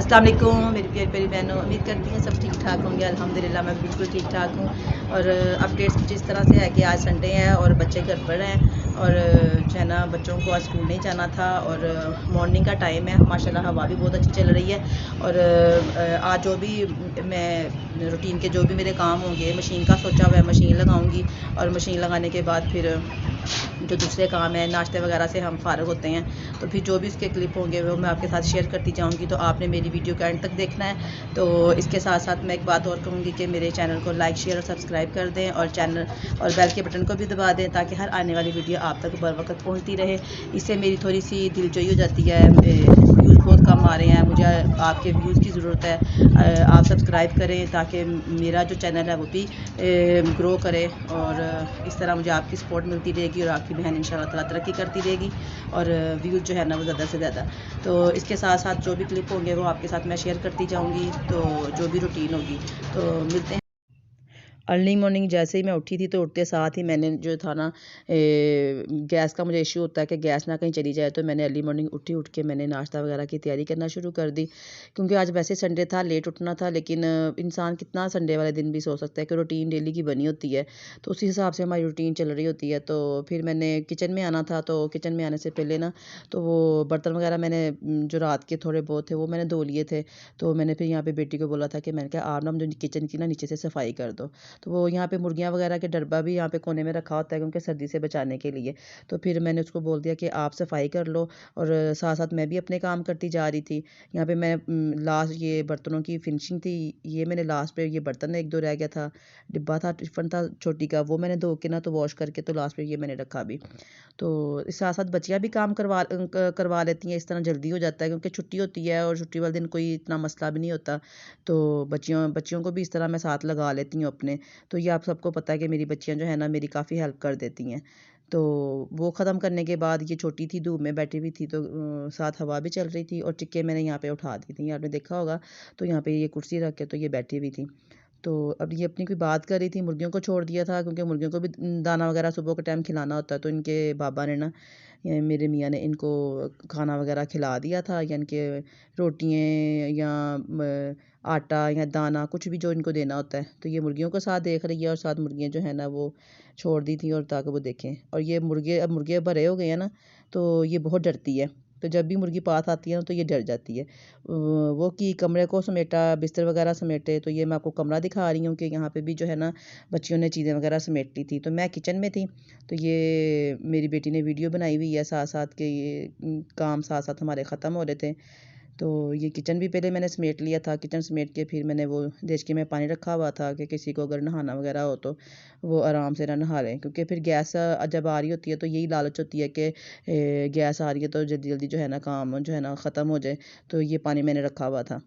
अस्सलाम वालेकुम मेरी प्यारी प्यारी बहनों, उम्मीद करती हैं सब ठीक ठाक होंगे। अल्हम्दुलिल्लाह मैं बिल्कुल ठीक ठाक हूँ। और अपडेट्स कुछ इस तरह से है कि आज संडे है और बच्चे घर पर हैं और जो है ना बच्चों को आज स्कूल नहीं जाना था और मॉर्निंग का टाइम है, माशाल्लाह हवा भी बहुत अच्छी चल रही है। और आज जो भी मैं रूटीन के जो भी मेरे काम होंगे, मशीन का सोचा हुआ है, मशीन लगाऊंगी और मशीन लगाने के बाद फिर जो दूसरे काम है, नाश्ते वगैरह से हम फ़ारिग होते हैं, तो फिर जो भी उसके क्लिप होंगे वो मैं आपके साथ शेयर करती जाऊंगी। तो आपने मेरी वीडियो के एंड तक देखना है। तो इसके साथ साथ मैं एक बात और कहूँगी कि मेरे चैनल को लाइक शेयर और सब्सक्राइब कर दें और चैनल और बेल के बटन को भी दबा दें ताकि हर आने वाली वीडियो आप तक बर वक्त पहुँचती रहे। इससे मेरी थोड़ी सी दिलजोई हो जाती है। व्यूज़ बहुत कम आ रहे हैं, मुझे आपके व्यूज़ की ज़रूरत है। आप सब्सक्राइब करें ताकि मेरा जो चैनल है वो भी ग्रो करे और इस तरह मुझे आपकी सपोर्ट मिलती रहेगी और आपकी बहन इंशाल्लाह ताला तरक्की करती रहेगी और व्यूज़ जो है ना वो ज़्यादा से ज़्यादा। तो इसके साथ साथ जो भी क्लिप होंगे वो आपके साथ मैं शेयर करती जाऊँगी, तो जो भी रूटीन होगी। तो मिलते हैं। अर्ली मॉर्निंग जैसे ही मैं उठी थी तो उठते साथ ही मैंने जो था ना गैस का मुझे इशू होता है कि गैस ना कहीं चली जाए, तो मैंने अर्ली मॉर्निंग उठ के मैंने नाश्ता वगैरह की तैयारी करना शुरू कर दी। क्योंकि आज वैसे संडे था, लेट उठना था, लेकिन इंसान कितना संडे वाले दिन भी सो सकता है कि रूटीन डेली की बनी होती है, तो उसी हिसाब से हमारी रूटीन चल रही होती है। तो फिर मैंने किचन में आना था, तो किचन में आने से पहले ना तो वो बर्तन वगैरह मैंने जो रात के थोड़े बहुत थे वो मैंने धो लिए थे। तो मैंने फिर यहाँ पे बेटी को बोला था कि मैंने कहा आप ना मुझे किचन की ना नीचे से सफाई कर दो। तो वो यहाँ पे मुर्गियाँ वगैरह के डब्बा भी यहाँ पे कोने में रखा होता है क्योंकि सर्दी से बचाने के लिए। तो फिर मैंने उसको बोल दिया कि आप सफाई कर लो और साथ साथ मैं भी अपने काम करती जा रही थी। यहाँ पे मैं लास्ट ये बर्तनों की फिनिशिंग थी, ये मैंने लास्ट पे ये बर्तन एक दो रह गया था, डिब्बा था, टिफिन था छोटी का, वो मैंने धो के ना तो वॉश करके तो लास्ट पे ये मैंने रखा भी। तो इस साथ साथ बच्चियाँ भी काम करवा लेती हैं, इस तरह जल्दी हो जाता है क्योंकि छुट्टी होती है और छुट्टी वाले दिन कोई इतना मसला भी नहीं होता। तो बच्चियों बच्चियों को भी इस तरह मैं साथ लगा लेती हूँ अपने। तो ये आप सबको पता है कि मेरी बच्चियाँ जो है ना मेरी काफ़ी हेल्प कर देती हैं। तो वो ख़त्म करने के बाद ये छोटी थी, धूप में बैठी हुई थी, तो साथ हवा भी चल रही थी और टिक्के मैंने यहाँ पे उठा दी थी, आपने देखा होगा। तो यहाँ पे ये कुर्सी रख के तो ये बैठी हुई थी। तो अब ये अपनी कोई बात कर रही थी, मुर्गियों को छोड़ दिया था क्योंकि मुर्गियों को भी दाना वगैरह सुबह के टाइम खिलाना होता है। तो इनके बाबा ने ना मेरे मियाँ ने इनको खाना वगैरह खिला दिया था, यानी कि रोटियाँ या आटा या दाना कुछ भी जो इनको देना होता है। तो ये मुर्गियों को साथ देख रही है और साथ मुर्गियाँ जो है ना वो छोड़ दी थी और ताकि वो देखें। और ये मुर्गे अब मुर्गे बड़े हो गए हैं ना, तो ये बहुत डरती है। तो जब भी मुर्गी पास आती है ना तो ये डर जाती है। वो कि कमरे को समेटा, बिस्तर वगैरह समेटे, तो ये मैं आपको कमरा दिखा रही हूँ कि यहाँ पे भी जो है ना बच्चियों ने चीज़ें वगैरह समेट ली थी। तो मैं किचन में थी, तो ये मेरी बेटी ने वीडियो बनाई हुई है साथ साथ के ये काम साथ साथ हमारे ख़त्म हो रहे थे। तो ये किचन भी पहले मैंने समेट लिया था, किचन समेट के फिर मैंने वो देचकी में पानी रखा हुआ था कि किसी को अगर नहाना वगैरह हो तो वो आराम से ना नहा लें, क्योंकि फिर गैस जब आ रही होती है तो यही लालच होती है कि गैस आ रही है तो जल्दी जल्दी जो है ना काम जो है ना ख़त्म हो जाए। तो ये पानी मैंने रखा हुआ था।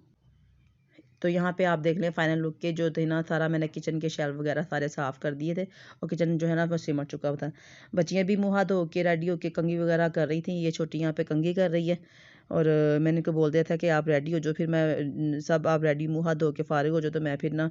तो यहाँ पे आप देख लें फाइनल लुक के जो थे ना, सारा मैंने किचन के शेल्फ वगैरह सारे साफ़ कर दिए थे और किचन जो है ना वो सिमट चुका था। बच्चियाँ भी मुँह हाथ धो के रेडी होके कंघी वगैरह कर रही थी, ये छोटी यहाँ पे कंघी कर रही है। और मैंने इनको बोल दिया था कि आप रेडी हो जाओ, फिर मैं सब आप रेडी मुँह हाथ धो के फ़ारिग हो जाओ तो मैं फिर ना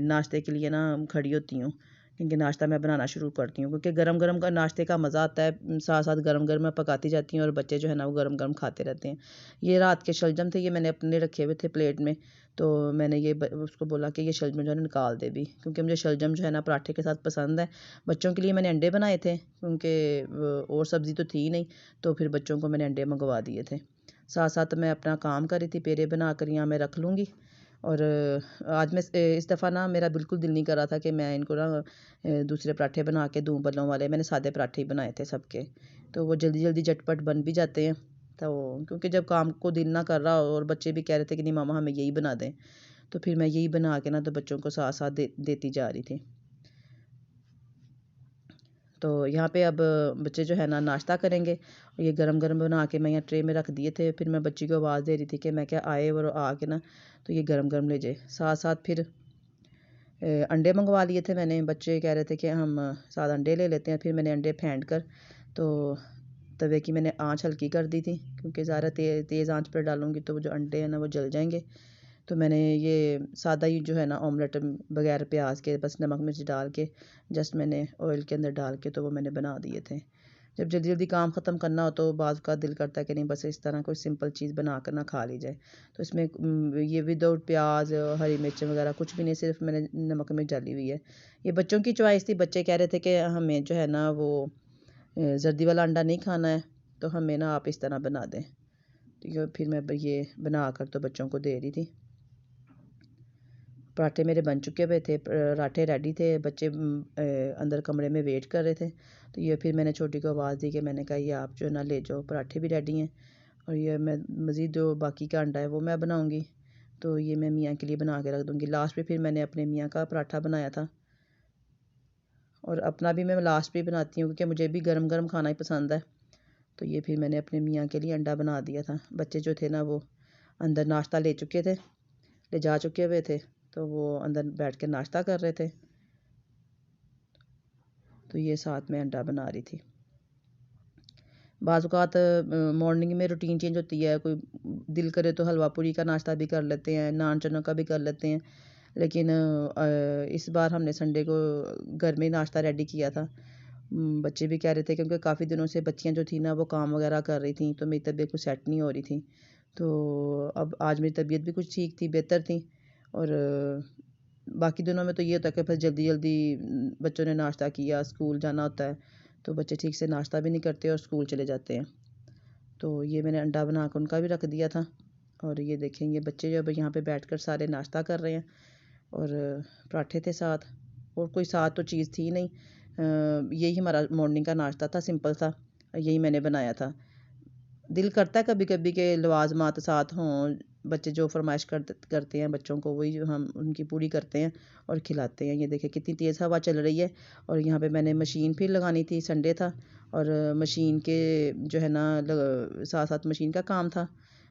नाश्ते के लिए ना खड़ी होती हूँ, क्योंकि नाश्ता मैं बनाना शुरू करती हूँ क्योंकि गरम गरम का नाश्ते का मज़ा आता है। साथ साथ गरम गरम मैं पकाती जाती हूँ और बच्चे जो है ना वो गरम गरम खाते रहते हैं। ये रात के शलजम थे, ये मैंने अपने रखे हुए थे प्लेट में। तो मैंने ये उसको बोला कि ये शलजम जो है ना निकाल दे भी, क्योंकि मुझे शलजम जो है ना पराठे के साथ पसंद है। बच्चों के लिए मैंने अंडे बनाए थे क्योंकि और सब्ज़ी तो थी नहीं, तो फिर बच्चों को मैंने अंडे मंगवा दिए थे। साथ साथ मैं अपना काम कर रही थी, पेड़े बना कर यहाँ मैं रख लूँगी। और आज मैं इस दफ़ा ना मेरा बिल्कुल दिल नहीं कर रहा था कि मैं इनको ना दूसरे पराठे बना के दूँ बल्लों वाले, मैंने सादे पराठे ही बनाए थे सबके। तो वो जल्दी जल्दी झटपट बन भी जाते हैं। तो क्योंकि जब काम को दिल ना कर रहा हो और बच्चे भी कह रहे थे कि नहीं मामा हमें यही बना दें, तो फिर मैं यही बना के ना तो बच्चों को साथ साथ देती जा रही थी। तो यहाँ पे अब बच्चे जो है ना नाश्ता करेंगे, ये गरम गरम बना के मैं यहाँ ट्रे में रख दिए थे। फिर मैं बच्ची को आवाज़ दे रही थी कि मैं क्या आए और आके ना तो ये गरम गरम ले जाए। साथ साथ फिर अंडे मंगवा लिए थे मैंने, बच्चे कह रहे थे कि हम साथ अंडे ले लेते हैं। फिर मैंने अंडे फेंट कर तो तवे की मैंने आँच हल्की कर दी थी, क्योंकि ज़्यादा तेज़ आँच पर डालूँगी तो वो जो अंडे हैं ना वो जल जाएंगे। तो मैंने ये सादा ही जो है ना ऑमलेट बगैर प्याज के बस नमक मिर्च डाल के जस्ट मैंने ऑयल के अंदर डाल के तो वो मैंने बना दिए थे। जब जल्दी जल्दी काम ख़त्म करना हो तो बाज़ का दिल करता है कि नहीं बस इस तरह कोई सिंपल चीज़ बना कर ना खा ली जाए। तो इसमें ये विदाउट प्याज हरी मिर्च वगैरह कुछ भी नहीं, सिर्फ मैंने नमक मिर्च डाली हुई है। ये बच्चों की चॉइस थी, बच्चे कह रहे थे कि हमें जो है ना वो जर्दी वाला अंडा नहीं खाना है, तो हमें ना आप इस तरह बना दें। तो फिर मैं ये बना कर तो बच्चों को दे रही थी। पराठे मेरे बन चुके हुए थे, पराठे रेडी थे, बच्चे अंदर कमरे में वेट कर रहे थे। तो ये फिर मैंने छोटी को आवाज़ दी कि मैंने कहा ये आप जो है ना ले जाओ, पराठे भी रेडी हैं और ये मैं मज़ीद जो बाकी का अंडा है वो मैं बनाऊँगी। तो ये मैं मियाँ के लिए बना के रख दूँगी। लास्ट में फिर मैंने अपने मियाँ का पराठा बनाया था और अपना भी मैं लास्ट में बनाती हूँ क्योंकि मुझे भी गरम गरम खाना ही पसंद है। तो ये फिर मैंने अपने मियाँ के लिए अंडा बना दिया था। बच्चे जो थे ना वो अंदर नाश्ता ले चुके थे, ले जा चुके हुए थे, तो वो अंदर बैठ के नाश्ता कर रहे थे। तो ये साथ में अंडा बना रही थी। बाज़ औक़ात मॉर्निंग में रूटीन चेंज होती है, कोई दिल करे तो हलवा पूरी का नाश्ता भी कर लेते हैं, नान चना का भी कर लेते हैं। लेकिन इस बार हमने संडे को घर में ही नाश्ता रेडी किया था। बच्चे भी कह रहे थे क्योंकि काफ़ी दिनों से बच्चियाँ जो थी ना वो काम वगैरह कर रही थी, तो मेरी तबीयत कुछ सेट नहीं हो रही थी। तो अब आज मेरी तबीयत भी कुछ ठीक थी, बेहतर थी। और बाकी दिनों में तो ये होता है कि फिर जल्दी जल्दी बच्चों ने नाश्ता किया, स्कूल जाना होता है, तो बच्चे ठीक से नाश्ता भी नहीं करते और स्कूल चले जाते हैं। तो ये मैंने अंडा बना कर उनका भी रख दिया था। और ये देखें ये बच्चे जो अब यहाँ पे बैठकर सारे नाश्ता कर रहे हैं और पराठे थे साथ, और कोई साथ तो चीज़ थी नहीं। यही हमारा मॉर्निंग का नाश्ता था, सिंपल सा, यही मैंने बनाया था। दिल करता है कभी कभी के लवाजमात साथ हों, बच्चे जो फरमाइश करते हैं बच्चों को वही जो हम उनकी पूरी करते हैं और खिलाते हैं। ये देखिए कितनी तेज़ हवा चल रही है और यहाँ पे मैंने मशीन फिर लगानी थी, संडे था और मशीन के जो है ना साथ साथ मशीन का काम था।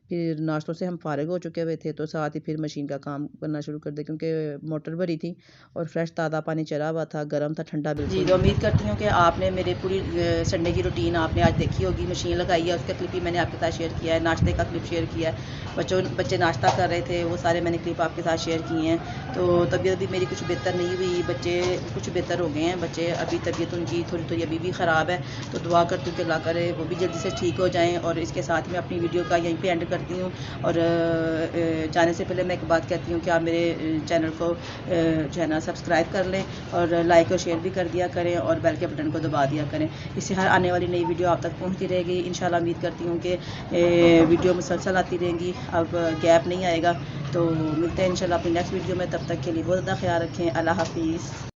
फिर नाश्तों से हम फारिग हो चुके हुए थे तो साथ ही फिर मशीन का काम करना शुरू कर दिया क्योंकि मोटर भरी थी और फ्रेश ताज़ा पानी चला हुआ था, गर्म था, ठंडा बिल्कुल। जी, तो उम्मीद करती हूँ कि आपने मेरे पूरी संडे की रूटीन आपने आज देखी होगी। मशीन लगाई है उसका क्लिप भी मैंने आपके साथ शेयर किया है, नाश्ते का क्लिप शेयर किया है, बच्चे नाश्ता कर रहे थे वो सारे मैंने क्लिप आपके साथ शेयर किए हैं। तो तबीयत भी मेरी कुछ बेहतर नहीं हुई, बच्चे कुछ बेहतर हो गए हैं, बच्चे अभी तबीयत उनकी थोड़ी थोड़ी अभी भी ख़राब है। तो दुआ करती हूँ कि अल्लाह करे वो भी जल्दी से ठीक हो जाएँ। और इसके साथ मैं अपनी वीडियो का यहीं पे एंड करती हूँ और जाने से पहले मैं एक बात कहती हूँ कि आप मेरे चैनल को जो है ना सब्सक्राइब कर लें और लाइक और शेयर भी कर दिया करें और बेल के बटन को दबा दिया करें। इससे हर आने वाली नई वीडियो आप तक पहुँचती रहेगी। इंशाल्लाह उम्मीद करती हूँ कि वीडियो मुसलसल आती रहेंगी, अब गैप नहीं आएगा। तो मिलते हैं इंशाल्लाह अपनी नेक्स्ट वीडियो में, तब तक के लिए बहुत ज़्यादा ख्याल रखें। अल्लाह हाफिज़।